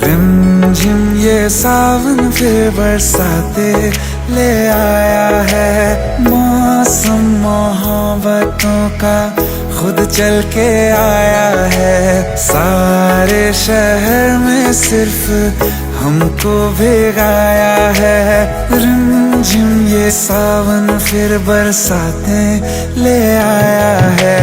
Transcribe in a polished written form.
रिमझिम ये सावन फिर बरसाते ले आया है। मौसम मोहब्बतों का खुद चल के आया है। सारे शहर में सिर्फ हमको भिगाया है। रिमझिम ये सावन फिर बरसाते ले आया है।